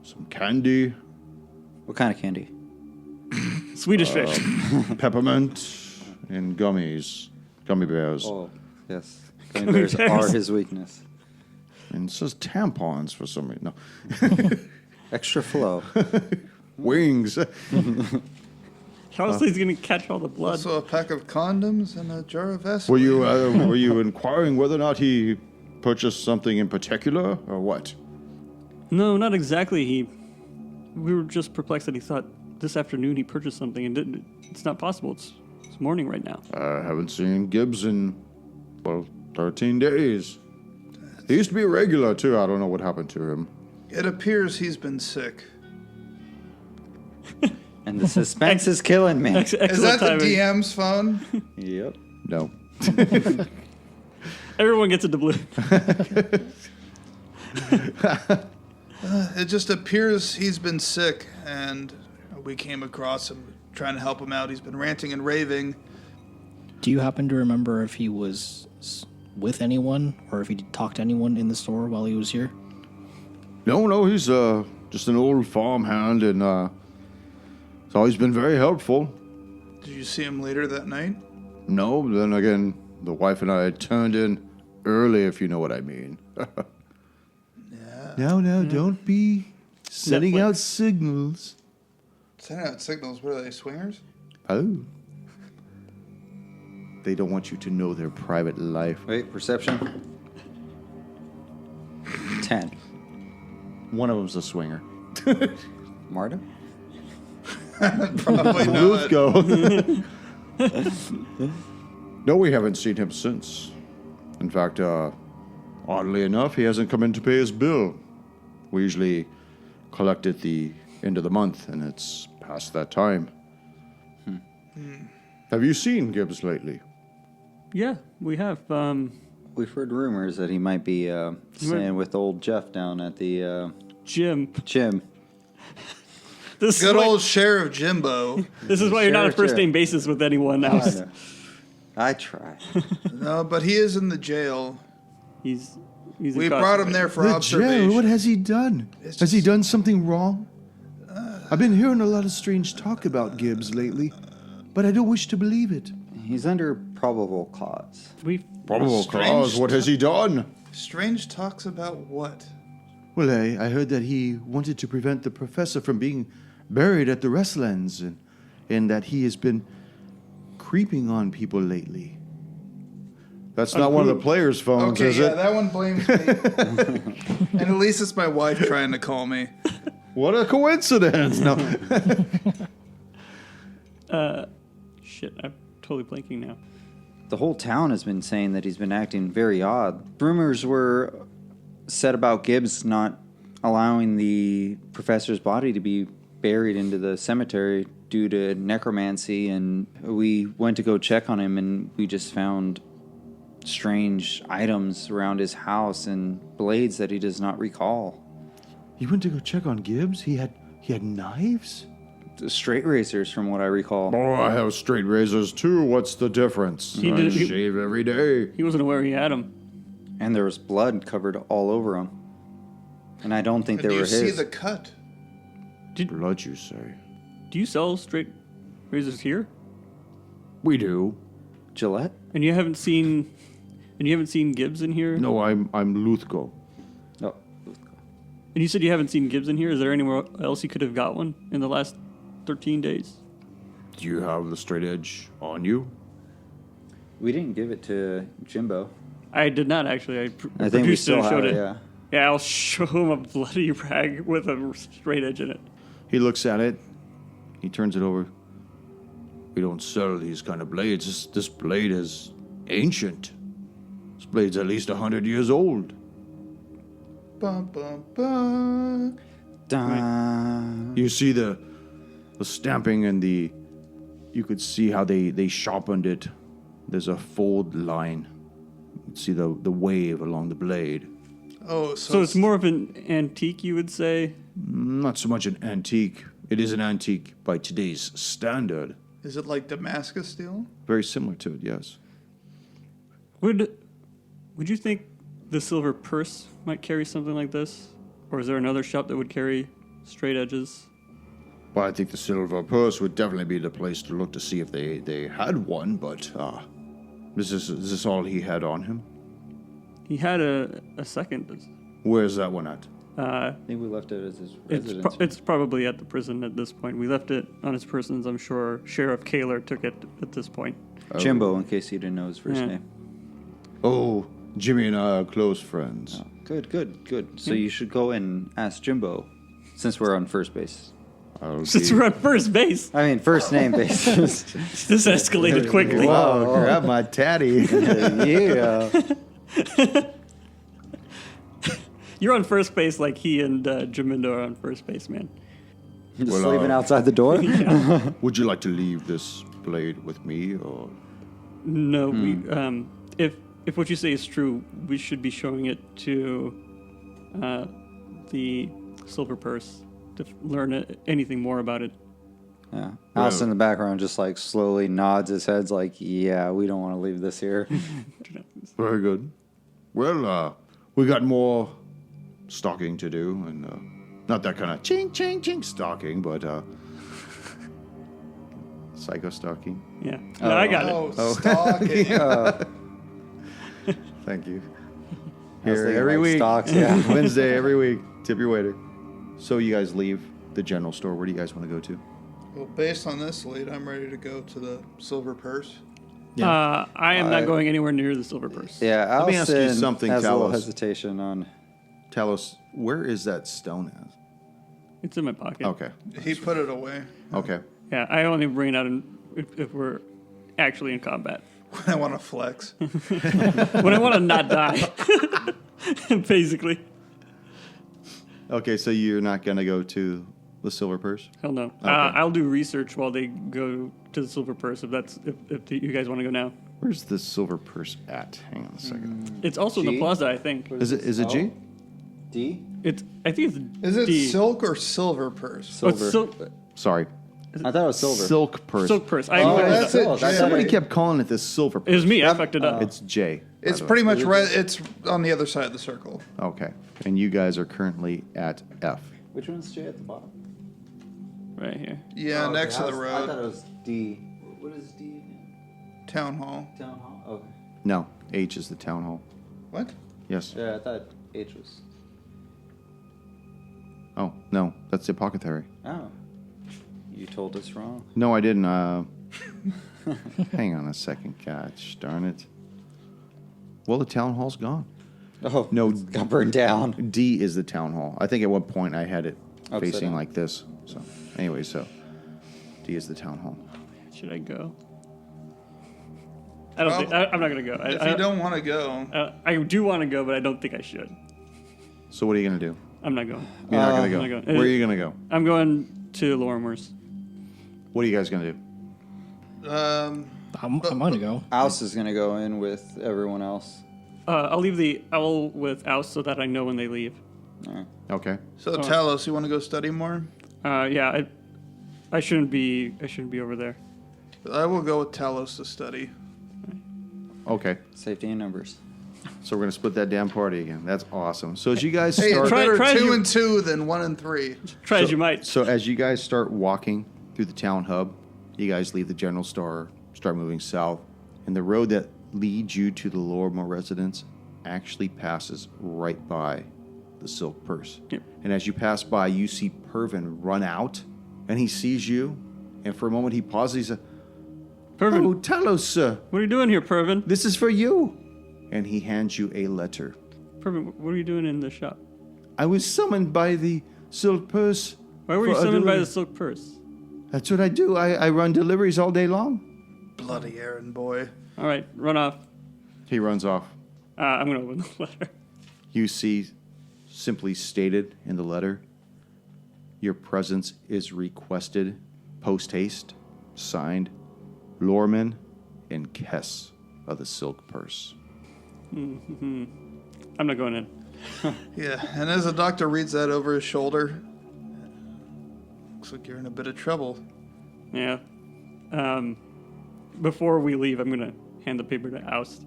some candy, What kind of candy? Swedish fish. peppermint, and gummy bears. Oh, yes. Gummy bears are his weakness. And it says tampons for some reason. No. Extra flow. Wings. How else is he going to catch all the blood? Also a pack of condoms and a jar of Vaseline. Were you inquiring whether or not he purchased something in particular, or what? No, not exactly. We were just perplexed that he thought this afternoon he purchased something and didn't. It's not possible. It's morning right now. I haven't seen Gibbs in, 13 days. He used to be a regular, too. I don't know what happened to him. It appears he's been sick. And the suspense is killing me. Is that Excellent the timing. DM's phone? Yep. No. Everyone gets a doubloon. It just appears he's been sick, and we came across him trying to help him out. He's been ranting and raving. Do you happen to remember if he was with anyone or if he talked to anyone in the store while he was here? No, he's just an old farmhand, and he's always been very helpful. Did you see him later that night? No, then again, the wife and I turned in early, if you know what I mean. Yeah. No, don't be sending Netflix. out signals. Sending out signals. What are they, swingers? Oh. They don't want you to know their private life. Wait, perception? 10. One of them's a swinger. Marta? Probably not. Go. No, we haven't seen him since. In fact, oddly enough, he hasn't come in to pay his bill. We usually collect at the end of the month, and it's past that time. Have you seen Gibbs lately? Yeah, we have. We've heard rumors that he might be staying with old Jeff down at the Jim. gym. This Good is why, old Sheriff Jimbo. this is why you're not on Sheriff first Jim. name basis with anyone I else. know. I try. No, but he is in the jail. He's We brought him there for The observation. jail? What has he done? It's Has he just- done something wrong? I've been hearing a lot of strange talk about Gibbs lately, but I don't wish to believe it. He's under probable cause. We Probable Strange cause. What has he done? Strange talks about what? Well, I heard that he wanted to prevent the professor from being buried at the Restlands, and that he has been creeping on people lately. That's not one of the players' phones, Okay, is yeah, it? that one blames me. And at least it's my wife trying to call me. What a coincidence! No. shit. I'm totally blanking now. The whole town has been saying that he's been acting very odd. Rumors were said about Gibbs not allowing the professor's body to be buried into the cemetery due to necromancy, and we went to go check on him, and we just found strange items around his house and blades that he does not recall. You went to go check on Gibbs? He had knives? Straight razors, from what I recall. Oh, I have straight razors too. What's the difference? He I did- he- shave every day. He wasn't aware he had him. And there was blood covered all over him. And I don't think And they do were you see his. the cut? Blood, you say? Do you sell straight razors here? We do. Gillette? And you haven't seen Gibbs in here? No, I'm Luthko. Oh. And you said you haven't seen Gibbs in here? Is there anywhere else you could have got one in the last 13 days? Do you have the straight edge on you? We didn't give it to Jimbo. I did not actually. I I think we produced it still and have showed it, it. yeah. Yeah, I'll show him a bloody rag with a straight edge in it. He looks at it. He turns it over. We don't sell these kind of blades. This blade is ancient. This blade's at least 100 years old. Bum, bum, bum. Dun. You see the stamping and you could see how they sharpened it. There's a fold line. You can see the wave along the blade. Oh, So it's more of an antique, you would say? Not so much an antique. It is an antique by today's standard. Is it like Damascus steel? Very similar to it, yes. Would you think the Silver Purse might carry something like this? Or is there another shop that would carry straight edges? Well, I think the Silver Purse would definitely be the place to look to see if they had one, but is this all he had on him? He had a second. Where's that one at? I think we left it as his residence. It's probably at the prison at this point. We left it on his persons. I'm sure Sheriff Kaler took it at this point. Jimbo, in case you didn't know his first Yeah. name. Oh, Jimmy and I are close friends. Oh, good. So you should go and ask Jimbo, since we're on first base. Since we're on first base, I mean, first name basis. this escalated quickly. Wow, grab my tatty. Yeah. You're on first base like he and Jamindo are on first base, man. Just Well, leaving outside the door? Would you like to leave this blade with me, or No, we if what you say is true, we should be showing it to the Silver Purse to learn anything more about it. Yeah. Alice in the background just like slowly nods his head like, yeah, we don't want to leave this here. very good? Well, we got more stalking to do, and not that kind of ching ching ching stalking, but psycho stalking. Yeah, no, I got it. Oh, stalking. Thank you. I was Here thinking every like week, stocks, yeah. Wednesday every week. Tip your waiter. So you guys leave the general store. Where do you guys want to go to? Well, based on this lead, I'm ready to go to the Silver Purse. I am not going anywhere near the Silver Purse. Yeah, Let me ask you Allison something, has a little Talos. hesitation on... Talos, where is that stone at? It's in my pocket. Okay. He put it away Okay. Yeah, I only bring it out if we're actually in combat. when I want to flex. When I want to not die, basically. Okay, so you're not going to go to the Silver Purse? Hell no. Okay. I'll do research while they go to the Silver Purse if you guys want to go now. Where's the Silver Purse at? Hang on a second. It's also in the G? plaza, I think. Is it G? D? I think it's Is it D. silk or silver purse? Oh, it's Silver. Sorry. I thought it was silver. Silk purse. Silk purse. Oh, that's silk. it, I thought Somebody it- kept calling it the silver It purse. was me. I fucked it up. It's J. by It's the way. pretty much right. It's on the other side of the circle. Okay. And you guys are currently at F. Which one's J at the bottom? Right here. Yeah, Oh, next okay. to the I road. thought it was D. What is D again? Town hall. Town hall? Okay. No, H is the town hall. What? Yes. Yeah, I thought H was. Oh, no, that's the apothecary. Oh. You told us wrong. No, I didn't. Hang on a second. Gosh darn it. Well, the town hall's gone. Oh, No. it's got burned down. D is the town hall. I think at one point I had it Upside facing down. like this. So, anyway, so D is the town hall. Should I go? I don't think. I'm not gonna go. If you don't want to go, I do want to go, but I don't think I should. So, what are you going to do? I'm not going. You're not going to I'm go. not going. Where are you going to go? I'm going to Lorimer's. What are you guys going to do? I'm going to go. Ouse is going to go in with everyone else. I'll leave the owl with Oust so that I know when they leave. All right. Okay. so Talos, you want to go study more? Yeah, I shouldn't be over there. I will go with Talos to study. Okay. Safety in numbers. So, we're going to split that damn party again. That's awesome. So, as you guys Hey, start. it's better try 2 you- and 2 than 1 and 3. Try as you might. So as you guys start walking through the town hub, you guys leave the general store, start moving south, and the road that leads you to the Lorma residence actually passes right by the silk purse. Yep. And as you pass by, you see Pervin run out, and he sees you, and for a moment he pauses. He says, Pervin, "Oh, Talos, what are you doing here, Pervin? this is for you." And he hands you a letter. Pervin, what are you doing in the shop? "I was summoned by the silk purse. Why were you for a summoned by delivery." the silk purse? That's what I do. I run deliveries all day long. Bloody errand boy. All right, run off. He runs off. I'm gonna open the letter. You see, simply stated in the letter, your presence is requested post haste, signed, Lorman and Kess of the Silk Purse. I'm not going in. Yeah, and as the doctor reads that over his shoulder, looks like you're in a bit of trouble. Yeah. Before we leave, I'm gonna hand the paper to Oust.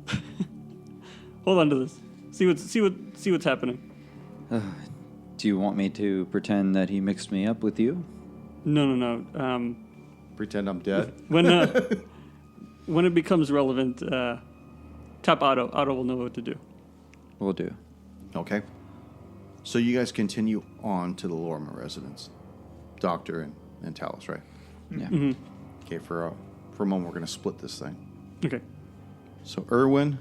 Hold on to this. See what's happening. Do you want me to pretend that he mixed me up with you? No. Pretend I'm dead. When it becomes relevant, tap Otto. Otto will know what to do. Will do. Okay. So you guys continue on to the Lorma residence. Doctor and Talos, right? Yeah. Mm-hmm. Okay, for a moment, we're going to split this thing. Okay. So Irwin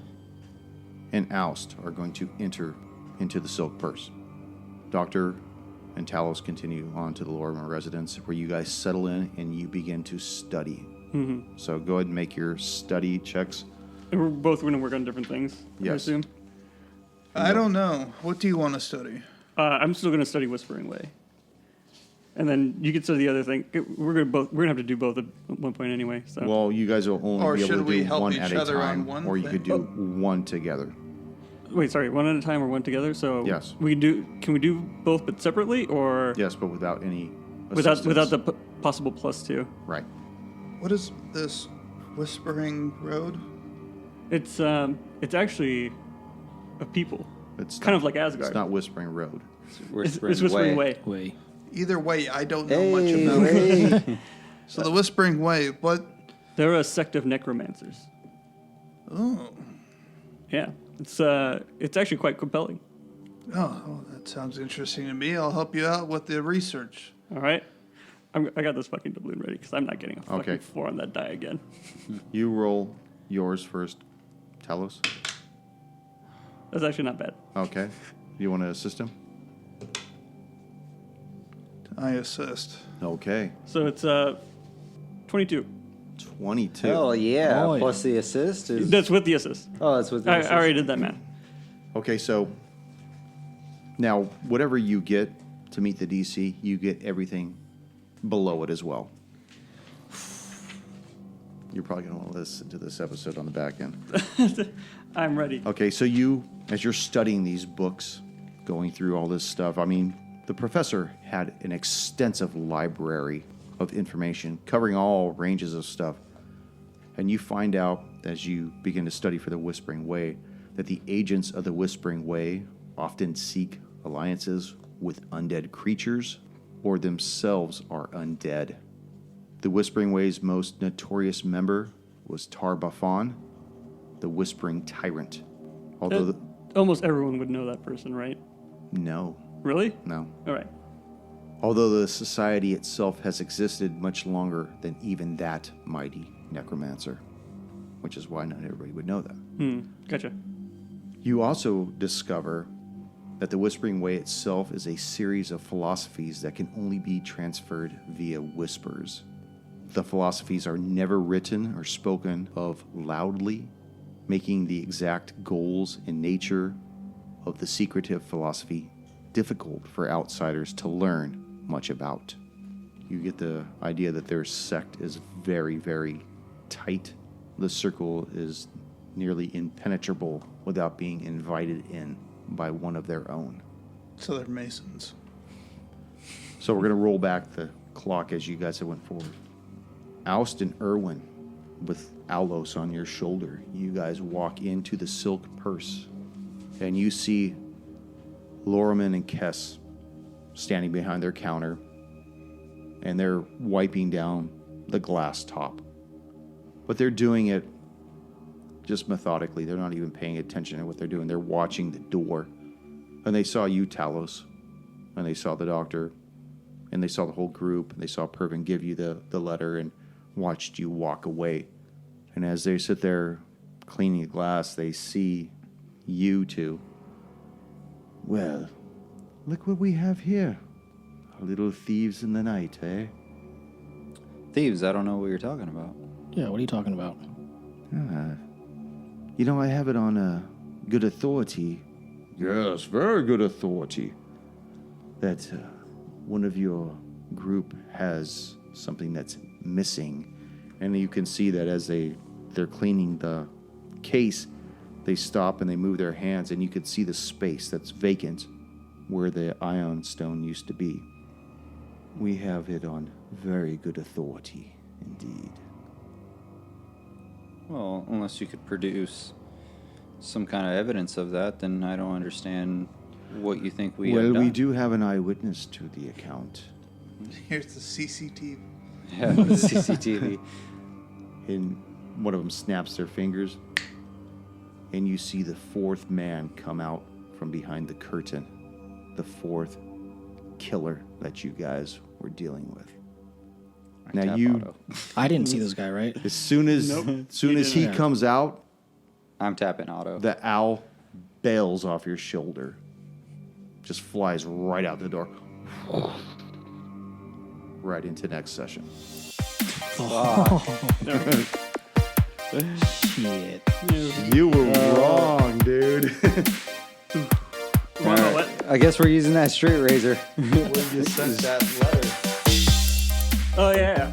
and Oust are going to enter into the Silk Purse. Doctor and Talos continue on to the Lorma residence, where you guys settle in and you begin to study. Mm-hmm. So go ahead and make your study checks. And we're both going to work on different things. I Yes. assume. I don't know. What do you want to study? I'm still going to study Whispering Way. And then you can study the other thing. We're gonna have to do both at one point anyway. So. Well, you guys will only Or be able should to we do help one each at a other on time, one or you thing? could do one together. Wait, sorry. One at a time or one together? So Yes. we can do. Can we do both but separately, or Yes, but without any without assistance. the possible +2? Right. What is this Whispering Road? It's actually a people, It's kind not- of like Asgard. It's not Whispering Road. It's Whispering Way. Wait. Either way, I don't know Hey, much about it. hey. So the Whispering Way, what? They're a sect of necromancers. Oh, Yeah, it's actually quite compelling. oh, that sounds interesting to me. I'll help you out with the research. All right, I got this fucking doubloon ready because I'm not getting a fucking Okay. 4 on that die again. You roll yours first, Talos. That's actually not bad. Okay. You want to assist him? I assist. Okay. So it's 22. 22. Hell yeah. Oh, yeah. Plus the assist is. That's with the assist. Oh, that's with the I assist. already did that math. Okay, so now whatever you get to meet the DC, you get everything below it as well. You're probably going to want to listen to this episode on the back end. I'm ready. Okay, so you, as you're studying these books going through all this stuff. I mean, the professor had an extensive library of information covering all ranges of stuff. And you find out as you begin to study for the Whispering Way that the agents of the Whispering Way often seek alliances with undead creatures or themselves are undead. The Whispering Way's most notorious member was Tar-Baphon, the Whispering Tyrant. Although Almost everyone would know that person, right? no, Really? no. All right. Although the society itself has existed much longer than even that mighty necromancer, which is why not everybody would know that. Gotcha. You also discover that the Whispering Way itself is a series of philosophies that can only be transferred via whispers. The philosophies are never written or spoken of loudly, making the exact goals and nature of the secretive philosophy difficult for outsiders to learn much about. You get the idea that their sect is very, very tight. The circle is nearly impenetrable without being invited in by one of their own. So they're Masons. So we're going to roll back the clock as you guys have went forward. Oust and Irwin, with Alos on your shoulder, you guys walk into the silk purse, and you see Loriman and Kess standing behind their counter, and they're wiping down the glass top. But they're doing it just methodically. They're not even paying attention to what they're doing. They're watching the door. And they saw you, Talos, and they saw the doctor, and they saw the whole group, and they saw Pervin give you the letter and watched you walk away. And as they sit there cleaning the glass, they see you two. Well, look what we have here. Little thieves in the night, eh? Thieves, I don't know what you're talking about. Yeah, what are you talking about? You know, I have it on good authority. Yes, very good authority. That one of your group has something that's missing. And you can see that as they're cleaning the case, they stop and they move their hands, and you can see the space that's vacant where the ion stone used to be. We have it on very good authority, indeed. Well, unless you could produce some kind of evidence of that, then I don't understand what you think we have Well, done. we do have an eyewitness to the account. Here's the CCTV. Yeah, the CCTV. And one of them snaps their fingers, and you see the fourth man come out from behind the curtain. The fourth killer that you guys were dealing with. Now Tap you, auto. I didn't see this guy, right? as soon as Nope. soon as he didn't. comes out, I'm tapping auto. the owl bails off your shoulder. Just flies right out the door. Right into next session. Shit. You were wrong, dude. All right. I guess we're using that straight razor. When you sent that letter. Oh, yeah.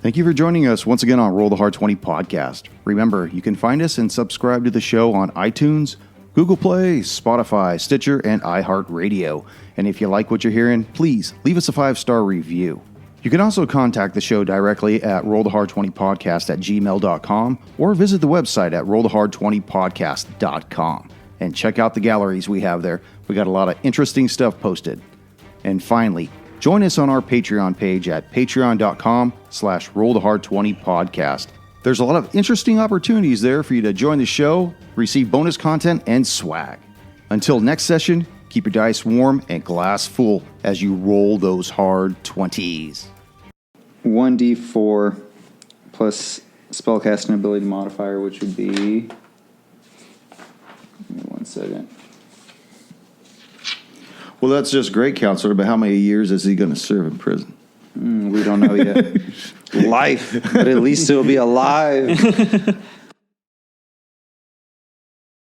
Thank you for joining us once again on Roll the Hard 20 podcast. Remember, you can find us and subscribe to the show on iTunes, Google Play, Spotify, Stitcher, and iHeart Radio. And if you like what you're hearing, please leave us a 5-star review. You can also contact the show directly at rollthehard20podcast@gmail.com or visit the website at rollthehard20podcast.com and check out the galleries we have there. We got a lot of interesting stuff posted. And finally, join us on our Patreon page at patreon.com/rollthehard20podcast. There's a lot of interesting opportunities there for you to join the show, receive bonus content, and swag. Until next session, keep your dice warm and glass full as you roll those hard 20s. 1d4 plus spellcasting ability modifier, which would be... Give me 1 second. Well, that's just great, counselor, but how many years is he going to serve in prison? We don't know yet. Life, but at least he'll be alive.